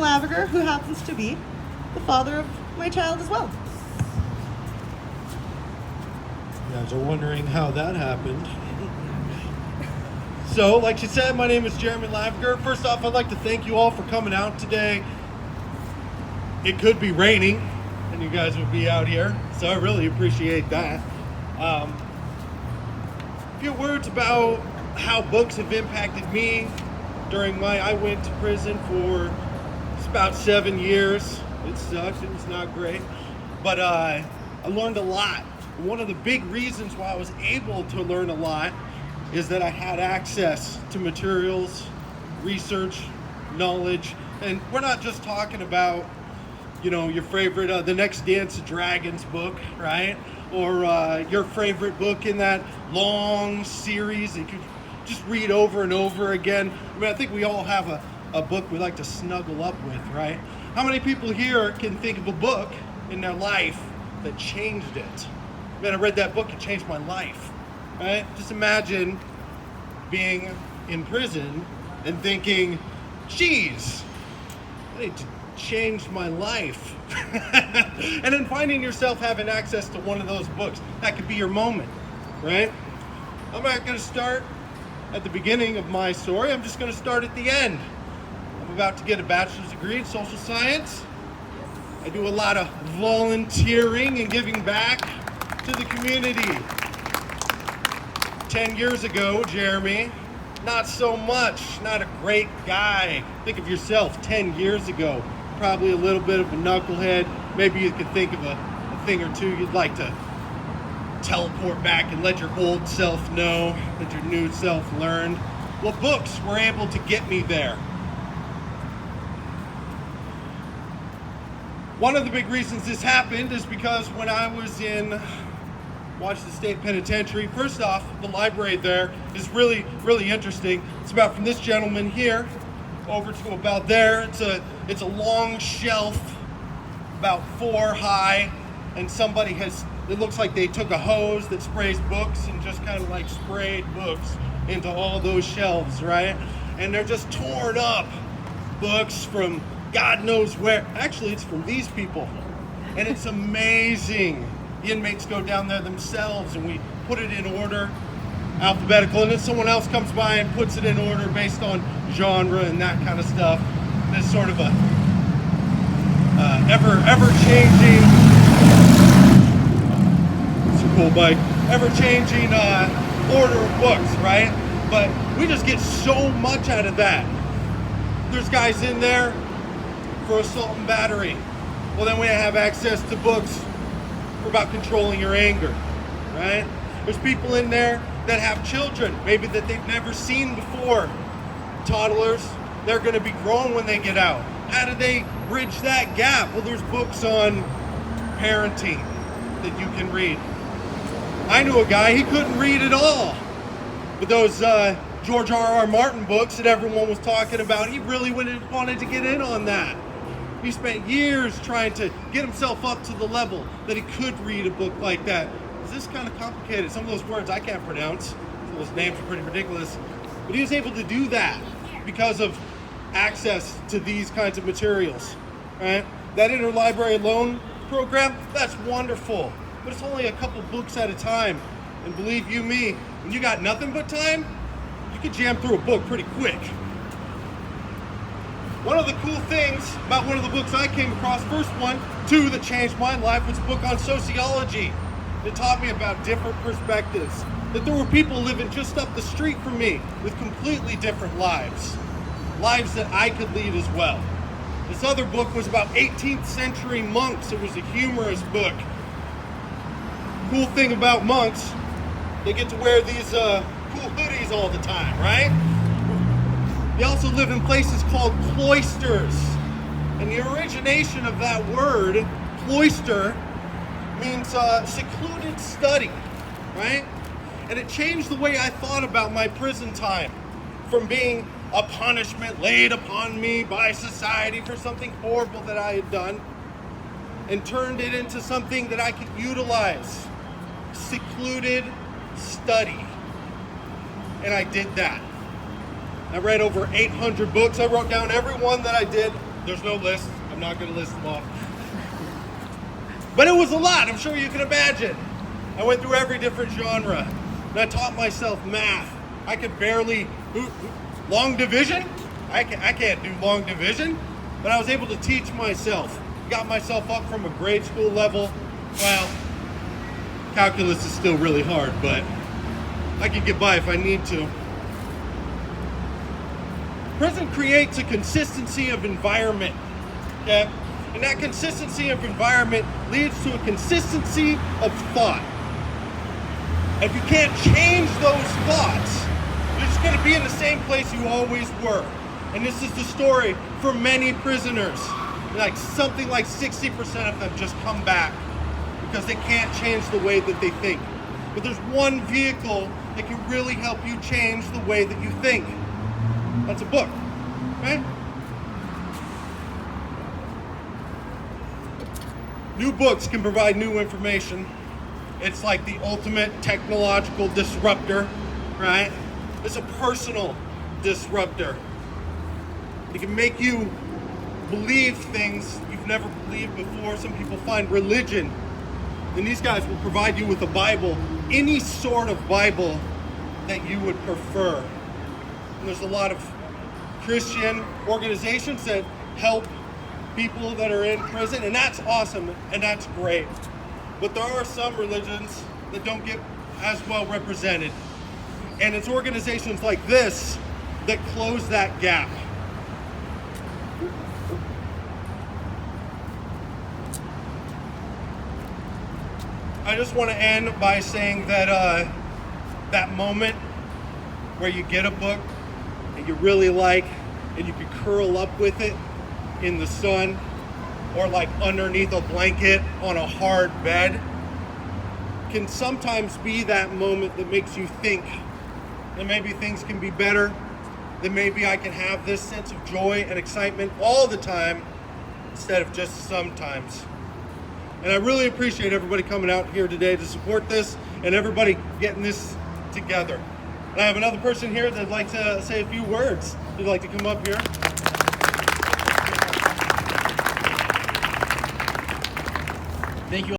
Laviger, who happens to be the father of my child as well. You guys are wondering how that happened. So, like she said, my name is Jeremy Laviger. First off, I'd like to thank you all for coming out today. It could be raining, and you guys would be out here, so I really appreciate that. A few words about how books have impacted me during I went to prison for about 7 years. It sucked, it was not great, but I learned a lot. One of the big reasons why I was able to learn a lot is that I had access to materials, research, knowledge, and we're not just talking about, you know, your favorite, The Next Dance of Dragons book, right? Or your favorite book in that long series that you could just read over and over again. I mean, I think we all have a book we like to snuggle up with, right? How many people here can think of a book in their life that changed it? Man, I read that book, it changed my life, right? Just imagine being in prison and thinking, geez, I need to change my life. And then finding yourself having access to one of those books. That could be your moment, right? I'm not going to start at the beginning of my story. I'm just going to start at the end. I'm about to get a bachelor's degree in social science. I do a lot of volunteering and giving back to the community. 10 years ago, Jeremy, not so much, not a great guy. Think of yourself 10 years ago. Probably a little bit of a knucklehead. Maybe you could think of a thing or two you'd like to teleport back and let your old self know that your new self learned. Well, books were able to get me there. One of the big reasons this happened is because when I was in Washington State Penitentiary, first off, the library there is really, really interesting. It's about from this gentleman here over to about there. It's a long shelf, about 4 high, and somebody it looks like they took a hose that sprays books and just kind of like sprayed books into all those shelves, right? And they're just torn up books from God knows where. Actually, it's from these people, and it's amazing. The inmates go down there themselves, and we put it in order, alphabetical, and then someone else comes by and puts it in order based on genre and that kind of stuff. And it's sort of a ever-changing, it's a cool bike, ever-changing order of books, right? But we just get so much out of that. There's guys in there for assault and battery. Well, then we have access to books for about controlling your anger, right? There's people in there that have children, maybe that they've never seen before. Toddlers, they're gonna be grown when they get out. How do they bridge that gap? Well, there's books on parenting that you can read. I knew a guy, he couldn't read at all. But those George R.R. Martin books that everyone was talking about, he really wanted to get in on that. He spent years trying to get himself up to the level that he could read a book like that. This is kind of complicated. Some of those words I can't pronounce. Some of those names are pretty ridiculous. But he was able to do that because of access to these kinds of materials, right? That interlibrary loan program, that's wonderful. But it's only a couple books at a time. And believe you me, when you got nothing but time, you can jam through a book pretty quick. One of the cool things about one of the books I came across, first one, two that changed my life, was a book on sociology. It taught me about different perspectives. That there were people living just up the street from me with completely different lives. Lives that I could lead as well. This other book was about 18th century monks. It was a humorous book. Cool thing about monks, they get to wear these cool hoodies all the time, right? They also live in places called cloisters. And the origination of that word, cloister, means secluded study, right? And it changed the way I thought about my prison time, from being a punishment laid upon me by society for something horrible that I had done, and turned it into something that I could utilize. Secluded study. And I did that. I read over 800 books. I wrote down every one that I did. There's no list. I'm not going to list them off. But it was a lot, I'm sure you can imagine. I went through every different genre. And I taught myself math. I could barely, long division? I can't do long division. But I was able to teach myself. Got myself up from a grade school level. Well, calculus is still really hard, but I can get by if I need to. Prison creates a consistency of environment, okay? And that consistency of environment leads to a consistency of thought. If you can't change those thoughts, you're just gonna be in the same place you always were. And this is the story for many prisoners. Like something like 60% of them just come back because they can't change the way that they think. But there's one vehicle that can really help you change the way that you think. That's a book, right? New books can provide new information. It's like the ultimate technological disruptor, right? It's a personal disruptor. It can make you believe things you've never believed before. Some people find religion, and these guys will provide you with a Bible, any sort of Bible that you would prefer. And there's a lot of Christian organizations that help people that are in prison, and that's awesome and that's great. But there are some religions that don't get as well represented. And it's organizations like this that close that gap. I just want to end by saying that that moment where you get a book that you really like and you can curl up with it in the sun or like underneath a blanket on a hard bed can sometimes be that moment that makes you think that maybe things can be better, that maybe I can have this sense of joy and excitement all the time instead of just sometimes. And I really appreciate everybody coming out here today to support this and everybody getting this together. And I have another person here that'd like to say a few words. You'd like to come up here? Thank you.